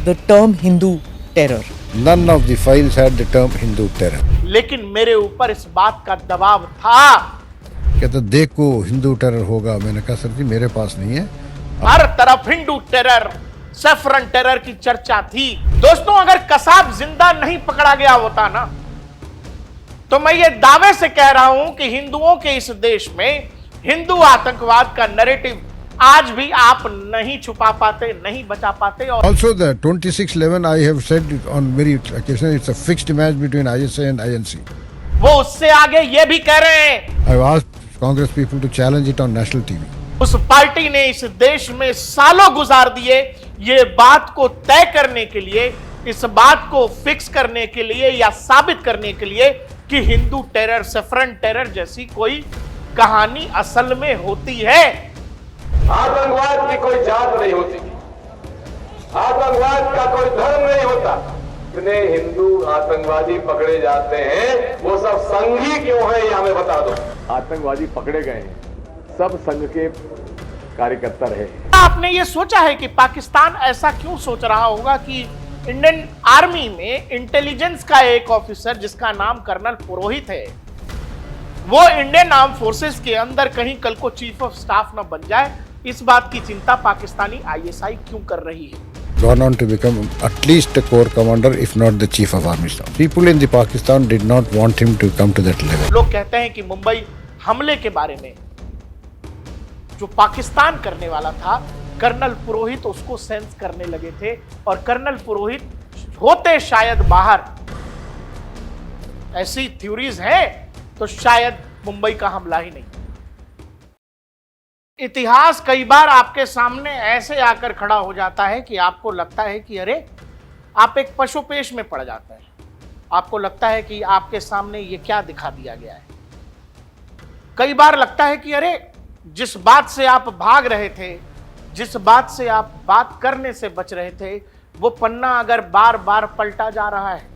the term Hindu terror. None of the files had the term Hindu terror. लेकिन मेरे ऊपर इस बात का दबाव था। कहते देखो हिंदू टेरर होगा। मैंने कहा सर जी मेरे पास नहीं है। हर तरफ हिंदू टेरर, सैफरन टेरर की चर्चा थी। दोस्तों, अगर कसाब जिंदा नहीं पकड़ा गया होता ना, तो मैं ये दावे से कह रहा हूं कि हिंदुओं के इस देश में हिंदू आतंकवाद का नैरेटिव आज भी आप नहीं छुपा पाते, नहीं बचा पाते। और Also the 2611 I have said on many occasions it's a fixed match between ISA and INC. वो उससे आगे ये भी कह रहे हैं, I have asked Congress people to challenge it on national TV. उस पार्टी ने इस देश में सालों गुजार दिए ये बात को तय करने के लिए, इस बात को फिक्स करने के लिए या साबित करने के लिए कि हिंदू टेरर, सैफरन टेरर जैसी कोई कहानी असल में होती है। आतंकवाद की कोई जात नहीं होती, आतंकवाद का कोई धर्म नहीं होता। इतने हिंदू आतंकवादी पकड़े जाते हैं, वो सब संघी क्यों है ये हमें बता दो। आतंकवादी पकड़े गए हैं, सब संघ के कार्यकर्ता रहे। आपने ये सोचा है कि पाकिस्तान ऐसा क्यों सोच रहा होगा कि इंडियन आर्मी में इंटेलिजेंस का एक ऑफिसर जिसका नाम कर्नल पुरोहित है, वो इंडियन आर्म फोर्सेस के अंदर कहीं कल को चीफ ऑफ स्टाफ ना बन जाए? इस बात की चिंता पाकिस्तानी आईएसआई क्यों कर रही है? Gone on to become at least a corps commander, if not the chief of army staff. People in the Pakistan did not want him to come to that level. लोग कहते हैं कि मुंबई हमले के बारे में जो पाकिस्तान करने वाला था, कर्नल पुरोहित उसको सेंस करने लगे थे और कर्नल पुरोहित होते शायद बाहर, ऐसी थ्योरीज हैं, तो शायद मुंबई का हमला ही नहीं। इतिहास कई बार आपके सामने ऐसे आकर खड़ा हो जाता है कि आपको लगता है कि अरे, आप एक पशुपेश में पड़ जाते हैं। आपको लगता है कि आपके सामने ये क्या दिखा दिया गया है। कई बार लगता है कि अरे, जिस बात से आप भाग रहे थे, जिस बात से आप बात करने से बच रहे थे, वो पन्ना अगर बार बार पलटा जा रहा है।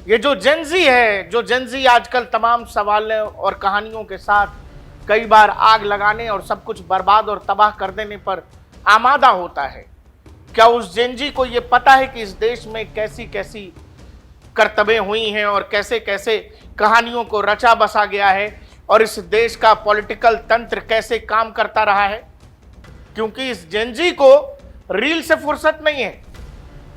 ये जो जेंजी है, जो जेंजी आजकल तमाम सवालों और कहानियों के साथ कई बार आग लगाने और सब कुछ बर्बाद और तबाह कर देने पर आमादा होता है, क्या उस जेंजी को ये पता है कि इस देश में कैसी कैसी करतबें हुई हैं और कैसे कैसे कहानियों को रचा बसा गया है और इस देश का पॉलिटिकल तंत्र कैसे काम करता रहा है? क्योंकि इस जेंजी को रील से फुर्सत नहीं है।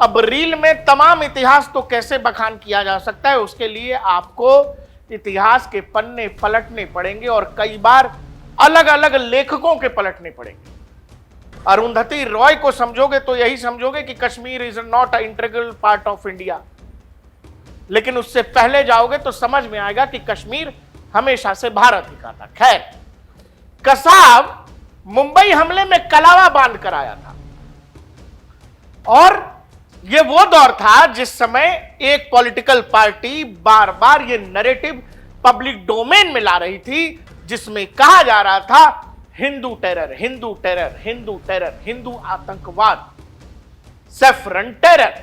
अब रील में तमाम इतिहास तो कैसे बखान किया जा सकता है, उसके लिए आपको इतिहास के पन्ने पलटने पड़ेंगे और कई बार अलग अलग लेखकों के पलटने पड़ेंगे। अरुंधति रॉय को समझोगे तो यही समझोगे कि Kashmir is not a integral part of India, लेकिन उससे पहले जाओगे तो समझ में आएगा कि कश्मीर हमेशा से भारत ही का था। खैर, कसाब मुंबई हमले में कलावा बांध कर आया था और ये वो दौर था जिस समय एक पॉलिटिकल पार्टी बार बार ये नैरेटिव पब्लिक डोमेन में ला रही थी जिसमें कहा जा रहा था Hindu terror, Hindu terror, Hindu terror, Hindu आतंकवाद, सैफरन टेरर।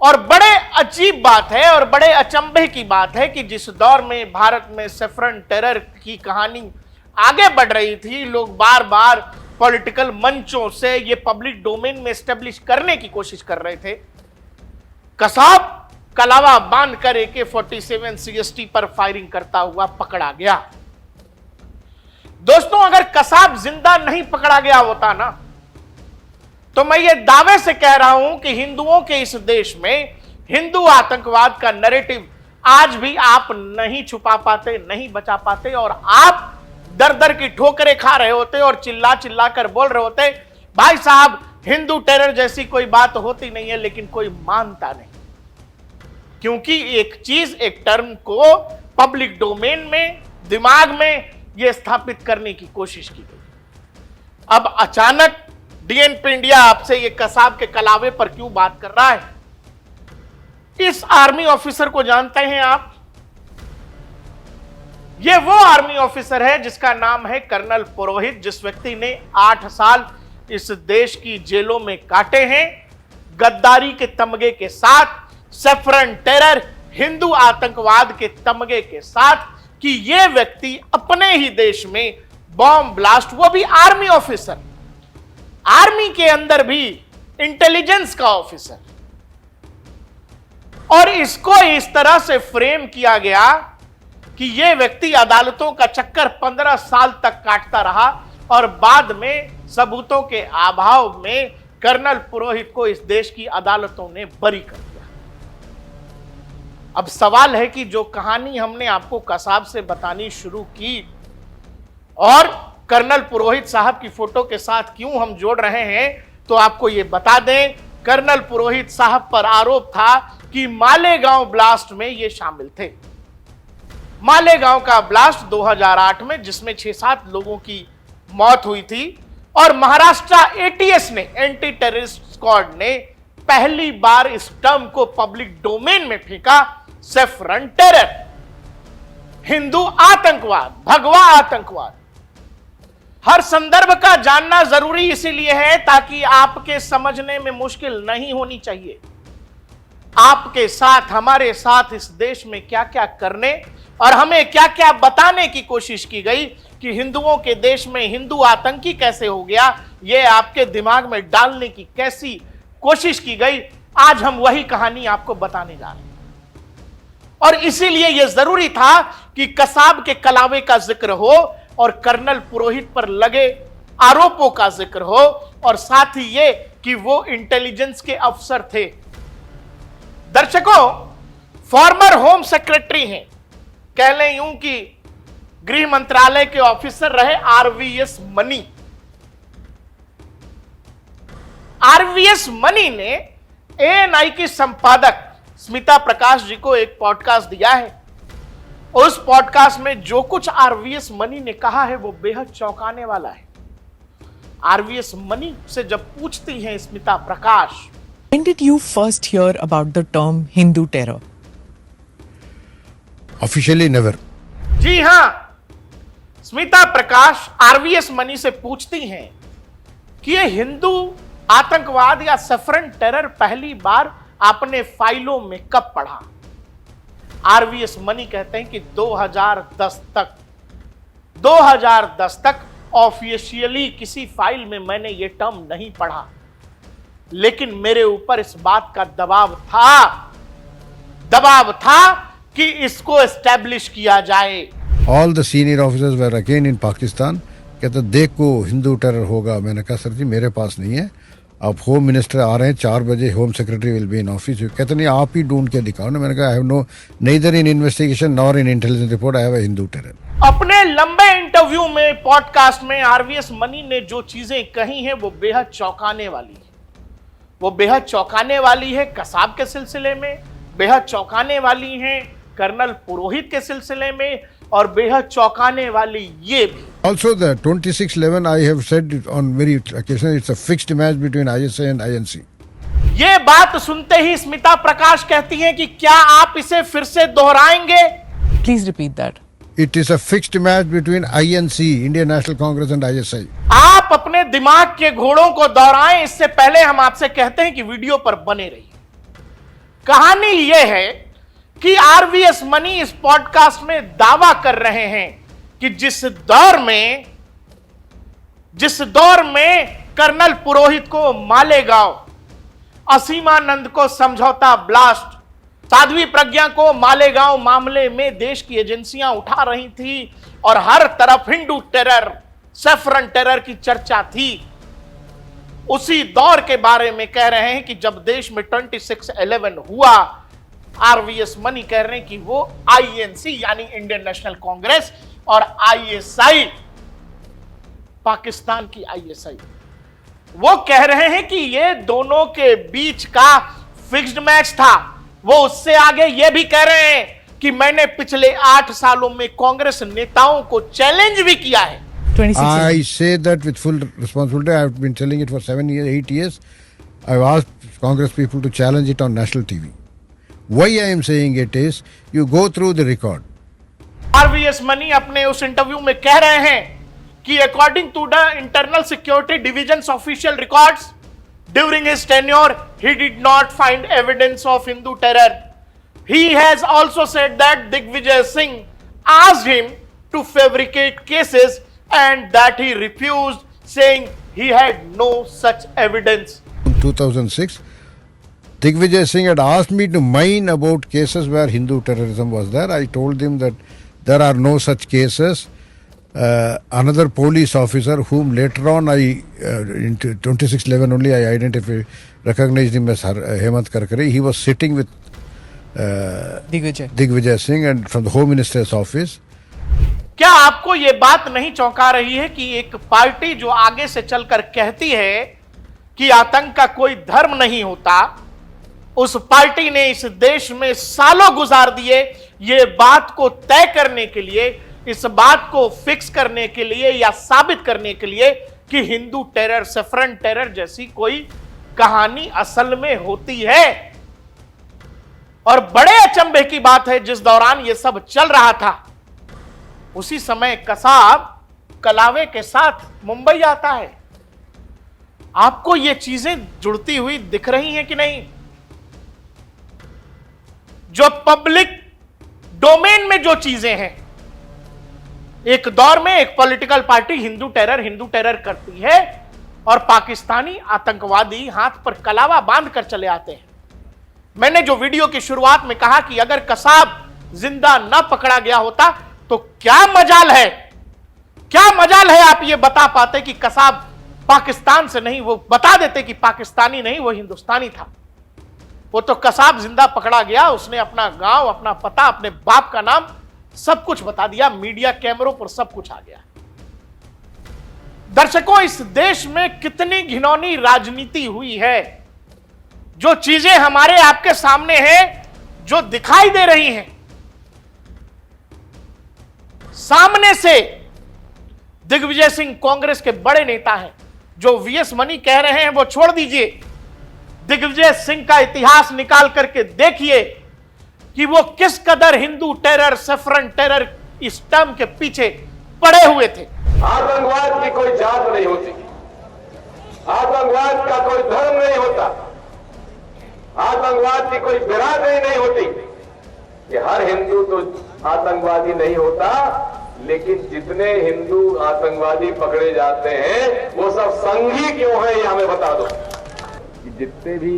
और बड़े अजीब बात है और बड़े अचंभे की बात है कि जिस दौर में भारत में सैफरन टेरर की कहानी आगे बढ़ रही थी, लोग बार बार पॉलिटिकल मंचों से ये पब्लिक डोमेन में एस्टेब्लिश करने की कोशिश कर रहे थे, कसाब कलावा बांधकर AK-47 CST पर फायरिंग करता हुआ पकड़ा गया। दोस्तों, अगर कसाब जिंदा नहीं पकड़ा गया होता ना, तो मैं ये दावे से कह रहा हूं कि हिंदुओं के इस देश में हिंदू आतंकवाद का नैरेटिव आज भी आप नहीं छुपा पाते, नहीं बचा पाते और आप दर दर की ठोकरें खा रहे होते और चिल्ला चिल्ला कर बोल रहे होते, भाई साहब हिंदू टेरर जैसी कोई बात होती नहीं है, लेकिन कोई मानता नहीं, क्योंकि एक चीज, एक टर्म को पब्लिक डोमेन में, दिमाग में यह स्थापित करने की कोशिश की गई। अब अचानक डीएनपी इंडिया आपसे ये कसाब के कलावे पर क्यों बात कर रहा है? इस आर्मी ऑफिसर को जानते हैं आप? ये वो आर्मी ऑफिसर है जिसका नाम है कर्नल पुरोहित, जिस व्यक्ति ने 8 साल इस देश की जेलों में काटे हैं गद्दारी के तमगे के साथ, सैफरन टेरर, हिंदू आतंकवाद के तमगे के साथ, कि यह व्यक्ति अपने ही देश में बॉम्ब ब्लास्ट, वो भी आर्मी ऑफिसर, आर्मी के अंदर भी इंटेलिजेंस का ऑफिसर। और इसको इस तरह से फ्रेम किया गया कि यह व्यक्ति अदालतों का चक्कर 15 साल तक काटता रहा और बाद में सबूतों के अभाव में कर्नल पुरोहित को इस देश की अदालतों ने बरी कर दिया। अब सवाल है कि जो कहानी हमने आपको कसाब से बतानी शुरू की और कर्नल पुरोहित साहब की फोटो के साथ क्यों हम जोड़ रहे हैं, तो आपको यह बता दें, कर्नल पुरोहित साहब पर आरोप था कि मालेगांव ब्लास्ट में ये शामिल थे। मालेगांव का ब्लास्ट 2008 में, जिसमें 6-7 लोगों की मौत हुई थी और महाराष्ट्र एटीएस ने, एंटी टेररिस्ट स्क्वाड ने पहली बार इस टर्म को पब्लिक डोमेन में फेंका, सेफरन टेरर, हिंदू आतंकवाद, भगवा आतंकवाद। हर संदर्भ का जानना जरूरी इसीलिए है ताकि आपके समझने में मुश्किल नहीं होनी चाहिए। आपके साथ, हमारे साथ इस देश में क्या क्या करने और हमें क्या क्या बताने की कोशिश की गई कि हिंदुओं के देश में हिंदू आतंकी कैसे हो गया, यह आपके दिमाग में डालने की कैसी कोशिश की गई, आज हम वही कहानी आपको बताने जा रहे हैं। और इसीलिए यह जरूरी था कि कसाब के कलावे का जिक्र हो और कर्नल पुरोहित पर लगे आरोपों का जिक्र हो और साथ ही यह कि वो इंटेलिजेंस के अफसर थे। दर्शकों, फॉर्मर होम सेक्रेटरी हैं, कह लें यूं कि गृह मंत्रालय के ऑफिसर रहे आरवीएस मनी। आरवीएस मनी ने एएनआई की संपादक स्मिता प्रकाश जी को एक पॉडकास्ट दिया है। उस पॉडकास्ट में जो कुछ आरवीएस मनी ने कहा है वो बेहद चौंकाने वाला है। आरवीएस मनी से जब पूछती हैं स्मिता प्रकाश, When did you first hear about the term Hindu terror? Officially never. जी हां, स्मिता प्रकाश आरवीएस मनी से पूछती हैं कि ये हिंदू आतंकवाद या सफरन टेरर पहली बार आपने फाइलों में कब पढ़ा। आरवीएस मनी कहते हैं कि 2010 तक ऑफिशियली किसी फाइल में मैंने ये टर्म नहीं पढ़ा, लेकिन मेरे ऊपर इस बात का दबाव था कि इसको एस्टैब्लिश किया जाए। All the senior officers were again in Pakistan. कहते देखो हिंदू टेरर होगा। मैंने कहा सर जी मेरे पास नहीं है, अब होम मिनिस्टर आ रहे हैं 4 बजे, home secretary will be in office. कहते नहीं आप ही ढूंढ के दिखाओ ना। मैंने कहा I have no neither in investigation nor in intelligence report I have a Hindu terror. अपने लंबे इंटरव्यू में, पॉडकास्ट में आरवीएस मनी ने जो चीजें कही हैं वो बेहद चौंकाने वाली है। कसाब के सिलसिले में बेहद चौंकाने वाली हैं, कर्नल पुरोहित के सिलसिले में, और बेहद चौंकाने वाली ये भी। Also the 2611 I have said on very occasion it's a fixed match between ISI and INC. ये बात सुनते ही स्मिता प्रकाश कहती हैं कि क्या आप इसे फिर से दोहराएंगे? Please repeat that. It is a fixed match between INC, Indian National Congress and ISI. आप अपने दिमाग के घोड़ों को दोहराएं, इससे पहले हम आपसे कहते हैं कि वीडियो पर बने रहिए। कहानी यह है कि आरवीएस मनी इस पॉडकास्ट में दावा कर रहे हैं कि जिस दौर में कर्नल पुरोहित को मालेगांव, असीमानंद को समझौता ब्लास्ट, साध्वी प्रज्ञा को मालेगांव मामले में देश की एजेंसियां उठा रही थी और हर तरफ हिंदू टेरर, सेफरन टेरर की चर्चा थी, उसी दौर के बारे में कह रहे हैं कि जब देश में 2611 हुआ, आरवीएस मनी कह रहे हैं कि वो आईएनसी यानी इंडियन नेशनल कांग्रेस और आईएसआई, पाकिस्तान की आईएसआई, वो कह रहे हैं कि ये दोनों के बीच का फिक्स्ड मैच था। वो उससे आगे ये भी कह रहे हैं कि मैंने पिछले 8 सालों में कांग्रेस नेताओं को चैलेंज भी किया है। 26 I say that with full responsibility. I have been telling it for 7 years, 8 years. I have asked Congress people to challenge it on national TV. Why I am saying it is, you go through the record. RVS Mani अपने उस interview में कह रहे हैं कि according to the internal security divisions official records, during his tenure he did not find evidence of Hindu terror. He has also said that Digvijay Singh asked him to fabricate cases and that he refused, saying he had no such evidence. In 2006, Digvijay Singh had asked me to mine about cases where Hindu terrorism was there. I told him that there are no such cases. Another police officer, whom later on in 2611 only I recognized him as Hemant Karkare. He was sitting with Digvijay Singh and from the Home Minister's office. क्या आपको यह बात नहीं चौंका रही है कि एक पार्टी जो आगे से चलकर कहती है कि आतंक का कोई धर्म नहीं होता, उस पार्टी ने इस देश में सालों गुजार दिए ये बात को तय करने के लिए, इस बात को फिक्स करने के लिए या साबित करने के लिए कि हिंदू टेरर, सैफरन टेरर जैसी कोई कहानी असल में होती है। और बड़े अचंभे की बात है, जिस दौरान यह सब चल रहा था उसी समय कसाब कलावे के साथ मुंबई आता है। आपको ये चीजें जुड़ती हुई दिख रही हैं कि नहीं? जो पब्लिक डोमेन में जो चीजें हैं, एक दौर में एक पॉलिटिकल पार्टी हिंदू टेरर करती है और पाकिस्तानी आतंकवादी हाथ पर कलावा बांधकर चले आते हैं। मैंने जो वीडियो की शुरुआत में कहा कि अगर कसाब जिंदा ना पकड़ा गया होता तो क्या मजाल है, क्या मजाल है आप ये बता पाते कि कसाब पाकिस्तान से नहीं, वो बता देते कि पाकिस्तानी नहीं वो हिंदुस्तानी था। वो तो कसाब जिंदा पकड़ा गया, उसने अपना गांव, अपना पता, अपने बाप का नाम सब कुछ बता दिया, मीडिया कैमरों पर सब कुछ आ गया। दर्शकों, इस देश में कितनी घिनौनी राजनीति हुई है। जो चीजें हमारे आपके सामने हैं, जो दिखाई दे रही हैं, सामने से दिग्विजय सिंह कांग्रेस के बड़े नेता हैं। जो वीएस मनी कह रहे हैं वो छोड़ दीजिए, दिग्विजय सिंह का इतिहास निकाल करके देखिए कि वो किस कदर हिंदू टेरर, सैफरन टेरर इस टर्म के पीछे पड़े हुए थे। आतंकवाद की कोई जात नहीं होती, आतंकवाद का कोई धर्म नहीं होता, आतंकवाद की कोई बिरादरी नहीं होती। कि हर हिंदू तो आतंकवादी नहीं होता, लेकिन जितने हिंदू आतंकवादी पकड़े जाते हैं वो सब संघी क्यों हैं, ये हमें बता दो। कि जितने भी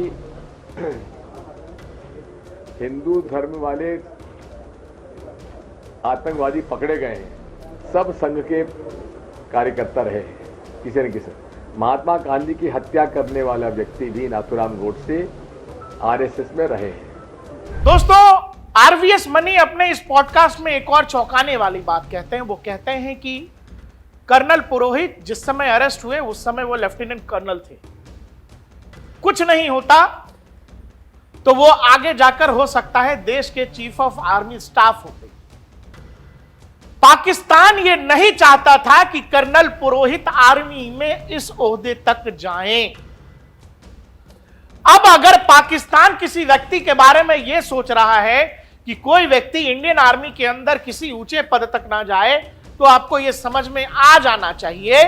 हिंदू धर्म वाले आतंकवादी पकड़े गए हैं सब संघ के कार्यकर्ता रहे हैं किसी न किसी। महात्मा गांधी की हत्या करने वाला व्यक्ति भी नाथूराम गोडसे आरएसएस में रहे हैं। दोस्तों, आरवीएस मनी अपने इस पॉडकास्ट में एक और चौंकाने वाली बात कहते हैं। वो कहते हैं कि कर्नल पुरोहित जिस समय अरेस्ट हुए उस समय वो लेफ्टिनेंट कर्नल थे। कुछ नहीं होता तो वो आगे जाकर हो सकता है देश के चीफ ऑफ आर्मी स्टाफ होते। पाकिस्तान ये नहीं चाहता था कि कर्नल पुरोहित आर्मी में इस ओहदे तक जाएं। अब अगर पाकिस्तान किसी व्यक्ति के बारे में यह सोच रहा है कि कोई व्यक्ति इंडियन आर्मी के अंदर किसी ऊंचे पद तक ना जाए, तो आपको यह समझ में आ जाना चाहिए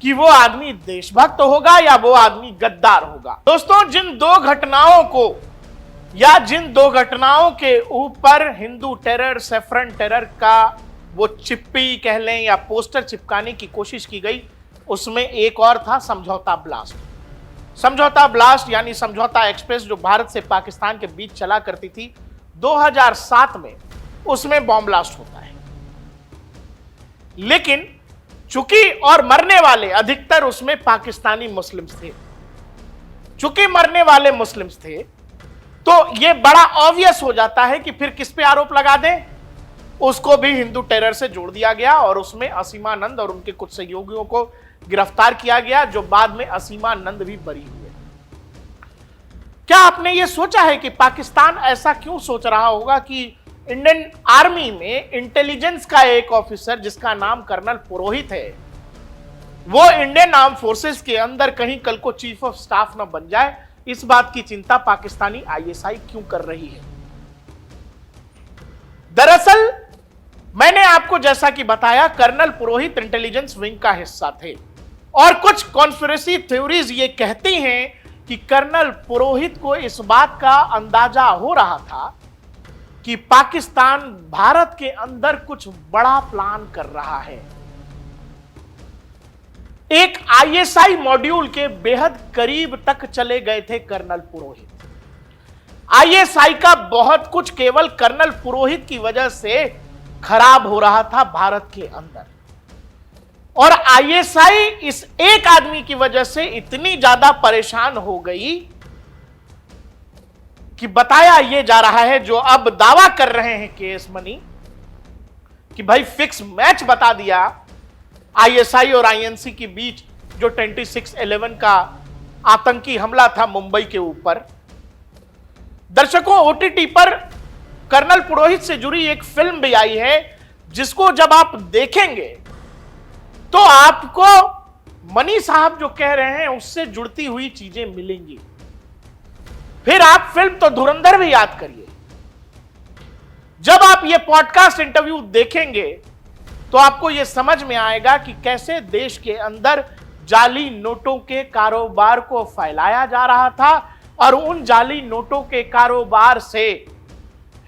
कि वो आदमी देशभक्त होगा या वो आदमी गद्दार होगा। दोस्तों, जिन दो घटनाओं के ऊपर हिंदू टेरर, सैफरन टेरर का वो चिप्पी कह लें या पोस्टर चिपकाने की कोशिश की गई, उसमें एक और था समझौता ब्लास्ट। समझौता ब्लास्ट यानी समझौता एक्सप्रेस जो भारत से पाकिस्तान के बीच चला करती थी, 2007 में उसमें बॉम्ब ब्लास्ट होता है। लेकिन चूंकि और मरने वाले अधिकतर उसमें पाकिस्तानी मुस्लिम्स थे, चूंकि मरने वाले मुस्लिम्स थे, तो यह बड़ा ऑब्वियस हो जाता है कि फिर किस पे आरोप लगा दें। उसको भी हिंदू टेरर से जोड़ दिया गया और उसमें असीमानंद और उनके कुछ सहयोगियों को गिरफ्तार किया गया, जो बाद में असीमानंद भी बरी हुए। क्या आपने यह सोचा है कि पाकिस्तान ऐसा क्यों सोच रहा होगा कि इंडियन आर्मी में इंटेलिजेंस का एक ऑफिसर जिसका नाम कर्नल पुरोहित है, वो इंडियन आर्म फोर्सेस के अंदर कहीं कल को चीफ ऑफ स्टाफ ना बन जाए? इस बात की चिंता पाकिस्तानी आईएसआई क्यों कर रही है? दरअसल मैंने आपको जैसा कि बताया, कर्नल पुरोहित इंटेलिजेंस विंग का हिस्सा थे और कुछ कॉन्स्पिरेसी थ्योरीज ये कहती हैं कि कर्नल पुरोहित को इस बात का अंदाजा हो रहा था कि पाकिस्तान भारत के अंदर कुछ बड़ा प्लान कर रहा है। एक आईएसआई मॉड्यूल के बेहद करीब तक चले गए थे कर्नल पुरोहित। आईएसआई का बहुत कुछ केवल कर्नल पुरोहित की वजह से खराब हो रहा था भारत के अंदर, और आईएसआई इस एक आदमी की वजह से इतनी ज्यादा परेशान हो गई कि बताया यह जा रहा है, जो अब दावा कर रहे हैं केएस मनी कि भाई फिक्स मैच बता दिया आईएसआई और आईएनसी के बीच, जो 26/11 का आतंकी हमला था मुंबई के ऊपर। दर्शकों, ओटीटी पर कर्नल पुरोहित से जुड़ी एक फिल्म भी आई है, जिसको जब आप देखेंगे तो आपको मनी साहब जो कह रहे हैं उससे जुड़ती हुई चीजें मिलेंगी। फिर आप फिल्म तो धुरंधर भी याद करिए। जब आप ये पॉडकास्ट इंटरव्यू देखेंगे तो आपको यह समझ में आएगा कि कैसे देश के अंदर जाली नोटों के कारोबार को फैलाया जा रहा था, और उन जाली नोटों के कारोबार से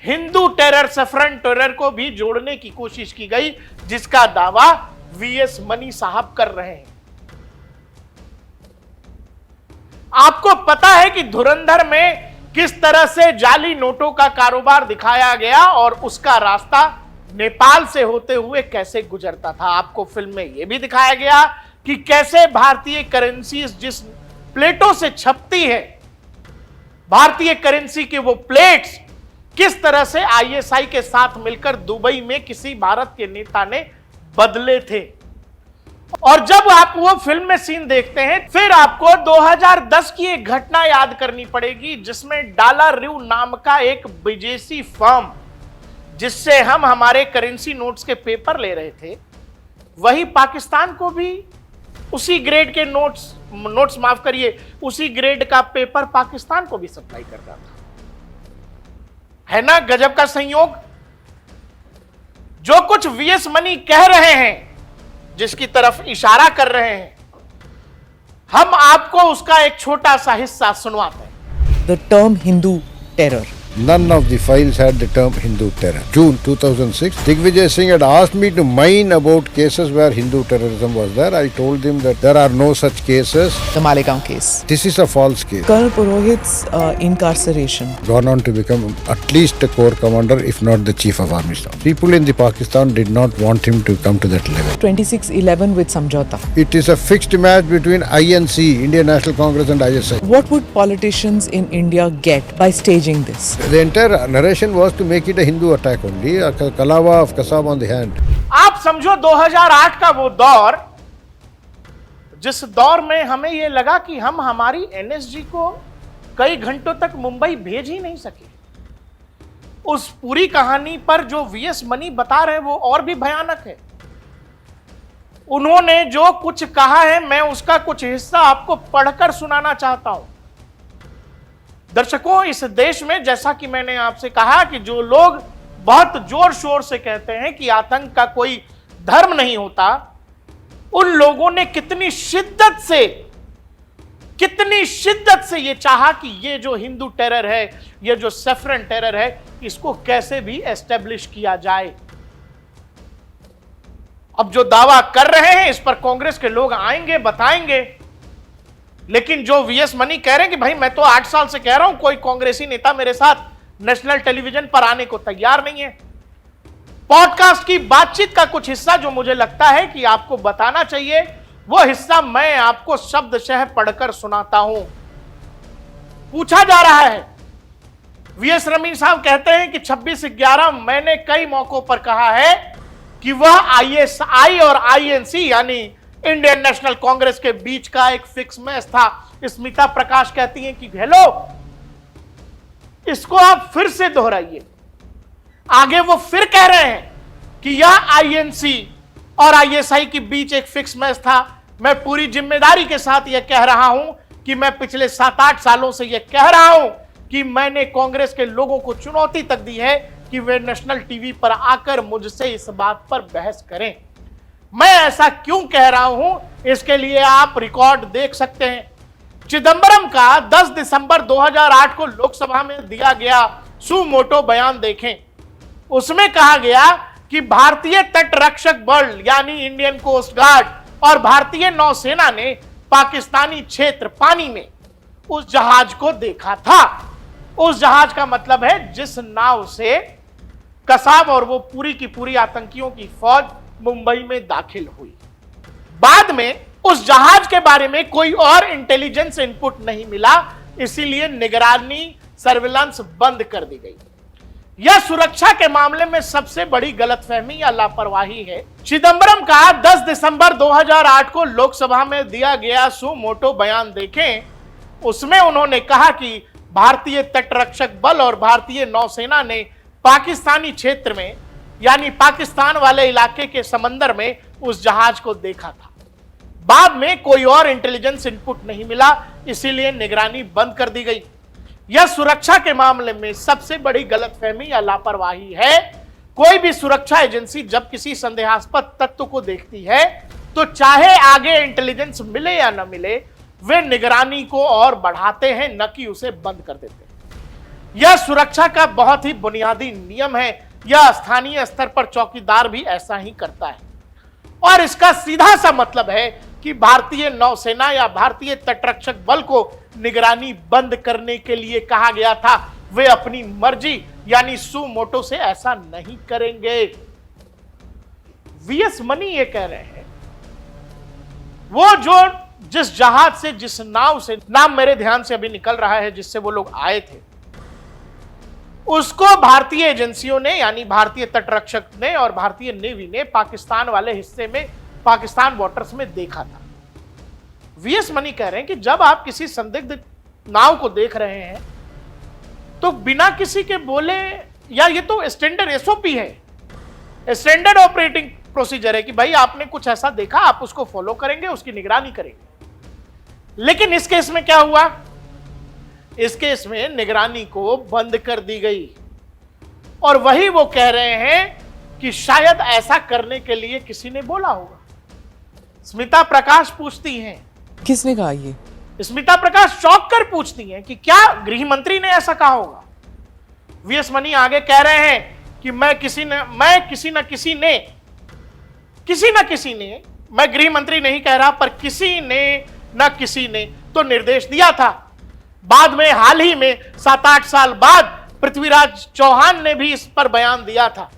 हिंदू टेरर, सफरन टेरर को भी जोड़ने की कोशिश की गई, जिसका दावा वीएस मनी साहब कर रहे हैं। आपको पता है कि धुरंधर में किस तरह से जाली नोटों का कारोबार दिखाया गया और उसका रास्ता नेपाल से होते हुए कैसे गुजरता था। आपको फिल्म में यह भी दिखाया गया कि कैसे भारतीय करेंसी जिस प्लेटों से छपती है, भारतीय करेंसी के वो प्लेट्स किस तरह से आईएसआई के साथ मिलकर दुबई में किसी भारत के नेता ने बदले थे। और जब आप वो फिल्म में सीन देखते हैं, फिर आपको 2010 की एक घटना याद करनी पड़ेगी, जिसमें डॉलर रू नाम का एक विदेशी फर्म, जिससे हम हमारे करेंसी नोट्स के पेपर ले रहे थे, वही पाकिस्तान को भी उसी ग्रेड के नोट्स माफ करिए, उसी ग्रेड का पेपर पाकिस्तान को भी सप्लाई करता था। है ना गजब का संयोग। जो कुछ वीएस मनी कह रहे हैं, जिसकी तरफ इशारा कर रहे हैं, हम आपको उसका एक छोटा सा हिस्सा सुनवाते हैं। The term Hindu terror. None of the files had the term Hindu terror. June 2006, Digvijay Singh had asked me to mine about cases where Hindu terrorism was there. I told him that there are no such cases. The Malegaon case. This is a false case. Colonel Purohit's incarceration. Gone on to become at least a corps commander, if not the chief of army staff. People in the Pakistan did not want him to come to that level. 26/11 with Samjhauta. It is a fixed match between INC, Indian National Congress, and ISI. What would politicians in India get by staging this? The entire narration was to make it a Hindu attack only, a Kalava of Kasab on the hand. आप समझो 2008 का वो दौर, जिस दौर में हमें यह लगा कि हम हमारी एनएसजी को कई घंटों तक मुंबई भेज ही नहीं सके। उस पूरी कहानी पर जो वीएस मनी बता रहे हैं वो और भी भयानक है। उन्होंने जो कुछ कहा है, मैं उसका कुछ हिस्सा आपको पढ़कर सुनाना चाहता हूं। दर्शकों, इस देश में जैसा कि मैंने आपसे कहा कि जो लोग बहुत जोर शोर से कहते हैं कि आतंक का कोई धर्म नहीं होता, उन लोगों ने कितनी शिद्दत से ये चाहा कि ये जो हिंदू टेरर है, ये जो सफरन टेरर है, इसको कैसे भी एस्टेब्लिश किया जाए। अब जो दावा कर रहे हैं, इस पर कांग्रेस के लोग आएंगे, बताएंगे, लेकिन जो वीएस मनी कह रहे हैं कि भाई मैं तो 8 साल से कह रहा हूं, कोई कांग्रेसी नेता मेरे साथ नेशनल टेलीविजन पर आने को तैयार नहीं है। पॉडकास्ट की बातचीत का कुछ हिस्सा जो मुझे लगता है कि आपको बताना चाहिए, वो हिस्सा मैं आपको शब्दशः पढ़कर सुनाता हूं। पूछा जा रहा है, वीएस रमीन साहब कहते हैं कि 26/11 मैंने कई मौकों पर कहा है कि वह आईएसआई और आईएनसी यानी इंडियन नेशनल कांग्रेस के बीच का एक फिक्स मैच था। स्मिता प्रकाश कहती हैं कि हेलो, इसको आप फिर से दोहराइए। आगे वो फिर कह रहे हैं कि यह आईएनसी और आईएसआई के बीच एक फिक्स मैच था। मैं पूरी जिम्मेदारी के साथ यह कह रहा हूं कि मैं पिछले 7-8 सालों से यह कह रहा हूं कि मैंने कांग्रेस के लोगों को चुनौती तक दी है कि वे नेशनल टीवी पर आकर मुझसे इस बात पर बहस करें। मैं ऐसा क्यों कह रहा हूं, इसके लिए आप रिकॉर्ड देख सकते हैं। चिदंबरम का 10 दिसंबर 2008 को लोकसभा में दिया गया सुमोटो बयान देखें। उसमें कहा गया कि भारतीय तट रक्षक बल यानी इंडियन कोस्ट गार्ड और भारतीय नौसेना ने पाकिस्तानी क्षेत्र पानी में उस जहाज को देखा था। उस जहाज का मतलब है जिस नाव से कसाब और वो पूरी की पूरी आतंकियों की फौज मुंबई में दाखिल हुई। बाद में उस जहाज के बारे में कोई और इंटेलिजेंस इनपुट नहीं मिला, इसीलिए निगरानी सर्विलांस बंद कर दी गई। यह सुरक्षा के मामले में सबसे बड़ी गलतफहमी या लापरवाही है। चिदंबरम का 10 दिसंबर 2008 को लोकसभा में दिया गया सुमोटो बयान देखें। उसमें उन्होंने कहा कि भारतीय तटरक्षक बल और भारतीय नौसेना ने पाकिस्तानी क्षेत्र में यानी पाकिस्तान वाले इलाके के समंदर में उस जहाज को देखा था। बाद में कोई और इंटेलिजेंस इनपुट नहीं मिला, इसीलिए निगरानी बंद कर दी गई। यह सुरक्षा के मामले में सबसे बड़ी गलतफहमी या लापरवाही है। कोई भी सुरक्षा एजेंसी जब किसी संदेहास्पद तत्व को देखती है तो चाहे आगे इंटेलिजेंस मिले या न मिले, वे निगरानी को और बढ़ाते हैं, न कि उसे बंद कर देते हैं। यह सुरक्षा का बहुत ही बुनियादी नियम है। यह स्थानीय स्तर पर चौकीदार भी ऐसा ही करता है और इसका सीधा सा मतलब है कि भारतीय नौसेना या भारतीय तटरक्षक बल को निगरानी बंद करने के लिए कहा गया था। वे अपनी मर्जी यानी सुमोटो से ऐसा नहीं करेंगे। वीएस मनी ये कह रहे हैं, वो जो जिस जहाज से जिस नाव से, नाम मेरे ध्यान से अभी निकल रहा है, जिससे वो लोग आए थे, उसको भारतीय एजेंसियों ने यानी भारतीय तटरक्षक ने और भारतीय नेवी ने पाकिस्तान वाले हिस्से में पाकिस्तान वाटर्स में देखा था। वीएस मनी कह रहे हैं कि जब आप किसी संदिग्ध नाव को देख रहे हैं तो बिना किसी के बोले, या ये तो स्टैंडर्ड एसओपी है, स्टैंडर्ड ऑपरेटिंग प्रोसीजर है कि भाई आपने कुछ ऐसा देखा, आप उसको फॉलो करेंगे, उसकी निगरानी करेंगे। लेकिन इस केस में क्या हुआ? इस केस में निगरानी को बंद कर दी गई और वही वो कह रहे हैं कि शायद ऐसा करने के लिए किसी ने बोला होगा। स्मिता प्रकाश पूछती हैं, किसने कहा ये? स्मिता प्रकाश चौंक कर पूछती हैं कि क्या गृह मंत्री ने ऐसा कहा होगा? वीएस मनी आगे कह रहे हैं कि किसी न किसी ने, मैं गृह मंत्री नहीं कह रहा, पर किसी ने तो निर्देश दिया था। बाद में हाल ही में 7-8 साल बाद पृथ्वीराज चौहान ने भी इस पर बयान दिया था।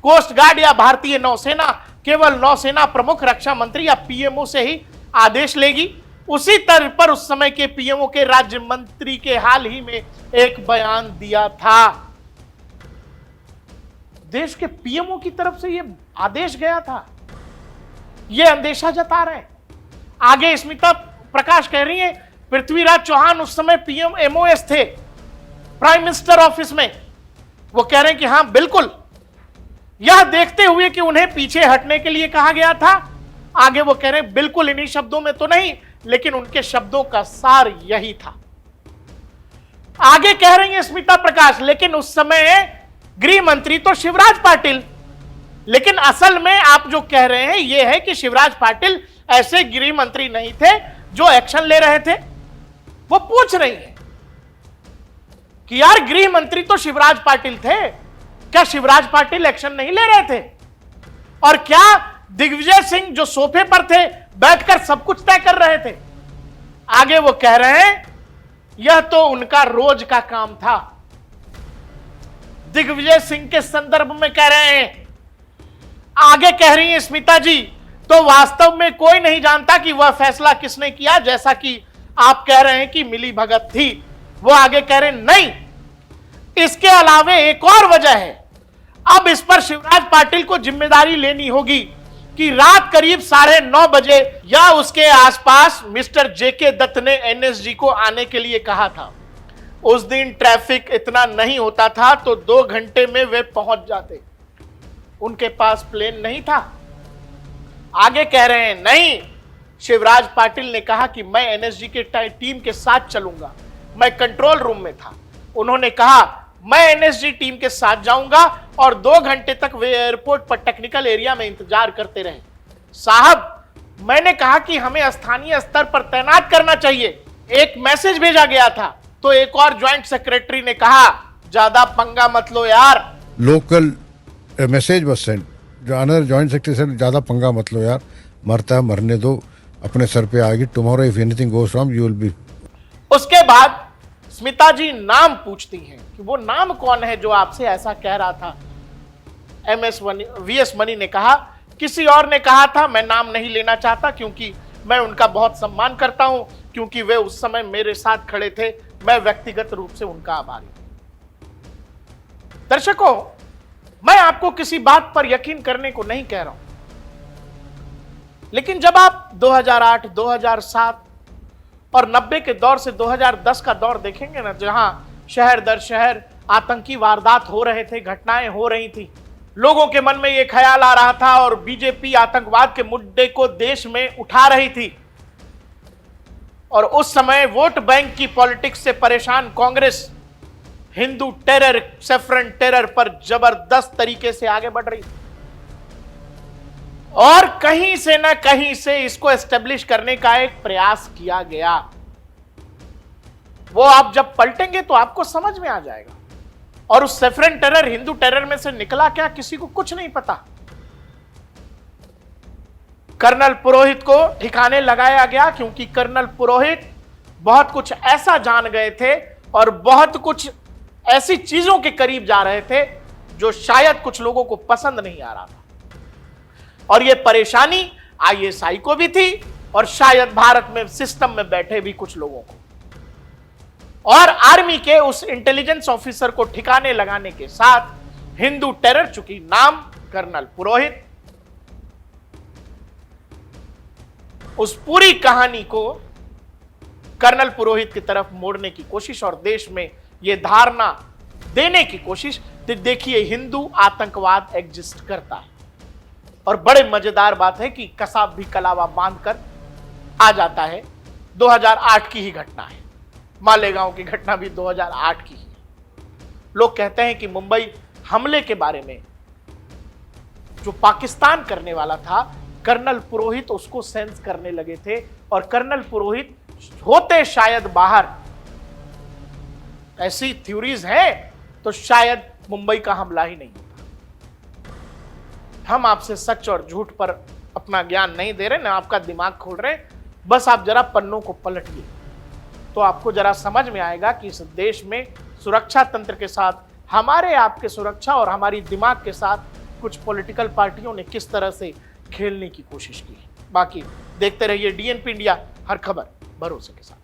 कोस्ट गार्ड या भारतीय नौसेना केवल नौसेना प्रमुख, रक्षा मंत्री या पीएमओ से ही आदेश लेगी। उसी तरह पर उस समय के पीएमओ के राज्य मंत्री के हाल ही में एक बयान दिया था। देश के पीएमओ की तरफ से यह आदेश गया था, यह अंदेशा जता रहे हैं। आगे स्मिता प्रकाश कह रही है पृथ्वीराज चौहान उस समय पीएम एमओएस थे, प्राइम मिनिस्टर ऑफिस में। वो कह रहे हैं कि हां बिल्कुल, यह देखते हुए कि उन्हें पीछे हटने के लिए कहा गया था। आगे वो कह रहे हैं बिल्कुल इन्हीं शब्दों में तो नहीं, लेकिन उनके शब्दों का सार यही था। आगे कह रही है स्मिता प्रकाश, लेकिन उस समय गृह मंत्री तो शिवराज पाटिल। लेकिन असल में आप जो कह रहे हैं यह है कि शिवराज पाटिल ऐसे गृह मंत्री नहीं थे जो एक्शन ले रहे थे। वो पूछ रही है कि यार गृह मंत्री तो शिवराज पाटिल थे, क्या शिवराज पाटिल एक्शन नहीं ले रहे थे? और क्या दिग्विजय सिंह जो सोफे पर थे बैठकर सब कुछ तय कर रहे थे? आगे वो कह रहे हैं यह तो उनका रोज का काम था। दिग्विजय सिंह के संदर्भ में कह रहे हैं। आगे कह रही हैं स्मिता जी, तो वास्तव में कोई नहीं जानता कि वह फैसला किसने किया, जैसा कि आप कह रहे हैं कि मिली भगत थी। वो आगे कह रहे हैं नहीं, इसके अलावे एक और वजह है। अब इस पर शिवराज पाटिल को जिम्मेदारी लेनी होगी कि रात करीब 9:30 बजे या उसके आसपास मिस्टर जेके दत्त ने एनएसजी को आने के लिए कहा था। उस दिन ट्रैफिक इतना नहीं होता था तो 2 घंटे में वे पहुंच जाते। उनके पास प्लेन नहीं था। आगे कह रहे हैं नहीं, शिवराज पाटिल ने कहा कि मैं एनएसजी के टीम के साथ चलूंगा। मैं कंट्रोल रूम में था। उन्होंने कहा मैं एनएसजी टीम के साथ जाऊंगा और 2 घंटे तक वे एयरपोर्ट पर टेक्निकल एरिया में इंतजार करते रहे। साहब, मैंने कहा कि हमें स्थानीय स्तर पर तैनात करना चाहिए। एक मैसेज भेजा गया था तो एक और ज्वाइंट सेक्रेटरी ने कहा ज्यादा पंगा मत लो यार। Local message was sent. जो अनर जॉइंट सेक्रेटरी से ज़्यादा पंगा मत लो यार, मरता है मरने दो, अपने सर पे आएगी। Tomorrow if anything goes wrong you will be. उसके बाद स्मिता जी नाम पूछती हैं कि वो नाम कौन है जो आपसे ऐसा कह रहा था। वीएस मनी ने कहा, किसी और ने कहा था, मैं नाम नहीं लेना चाहता क्योंकि मैं उनका बहुत सम्मान करता हूं, क्योंकि वे उस समय मेरे साथ खड़े थे, मैं व्यक्तिगत रूप से उनका आभारी हूं। दर्शकों, मैं आपको किसी बात पर यकीन करने को नहीं कह रहा हूं, लेकिन जब आप 2008, 2007 और 90 के दौर से 2010 का दौर देखेंगे ना, जहां शहर दर शहर आतंकी वारदात हो रहे थे, घटनाएं हो रही थी, लोगों के मन में यह ख्याल आ रहा था और बीजेपी आतंकवाद के मुद्दे को देश में उठा रही थी, और उस समय वोट बैंक की पॉलिटिक्स से परेशान Congress Hindu terror, saffron terror पर जबरदस्त तरीके से आगे बढ़ रही, और कहीं से ना कहीं से इसको एस्टेब्लिश करने का एक प्रयास किया गया। वो आप जब पलटेंगे तो आपको समझ में आ जाएगा। और उस सेफ्रन टेरर, हिंदू टेरर में से निकला क्या, किसी को कुछ नहीं पता। कर्नल पुरोहित को ठिकाने लगाया गया क्योंकि कर्नल पुरोहित बहुत कुछ ऐसा जान गए थे और बहुत कुछ ऐसी चीजों के करीब जा रहे थे जो शायद कुछ लोगों को पसंद नहीं आ रहा था, और यह परेशानी आईएसआई को भी थी और शायद भारत में सिस्टम में बैठे भी कुछ लोगों को। और आर्मी के उस इंटेलिजेंस ऑफिसर को ठिकाने लगाने के साथ हिंदू टेरर, चूंकि नाम कर्नल पुरोहित, उस पूरी कहानी को कर्नल पुरोहित की तरफ मोड़ने की कोशिश और देश में यह धारणा देने की कोशिश, देखिए हिंदू आतंकवाद एग्जिस्ट करता है। और बड़े मजेदार बात है कि कसाब भी कलावा बांधकर आ जाता है। 2008 की ही घटना है, मालेगांव की घटना भी 2008 की ही। लोग कहते हैं कि मुंबई हमले के बारे में जो पाकिस्तान करने वाला था, कर्नल पुरोहित उसको सेंस करने लगे थे, और कर्नल पुरोहित होते शायद बाहर, ऐसी थ्योरीज हैं, तो शायद मुंबई का हमला ही नहीं होता। हम आपसे सच और झूठ पर अपना ज्ञान नहीं दे रहे, ना आपका दिमाग खोल रहे, बस आप जरा पन्नों को पलटिए तो आपको जरा समझ में आएगा कि इस देश में सुरक्षा तंत्र के साथ, हमारे आपके सुरक्षा और हमारी दिमाग के साथ कुछ पॉलिटिकल पार्टियों ने किस तरह से खेलने की कोशिश की है। बाकी देखते रहिए डीएनपी इंडिया, हर खबर भरोसे के साथ।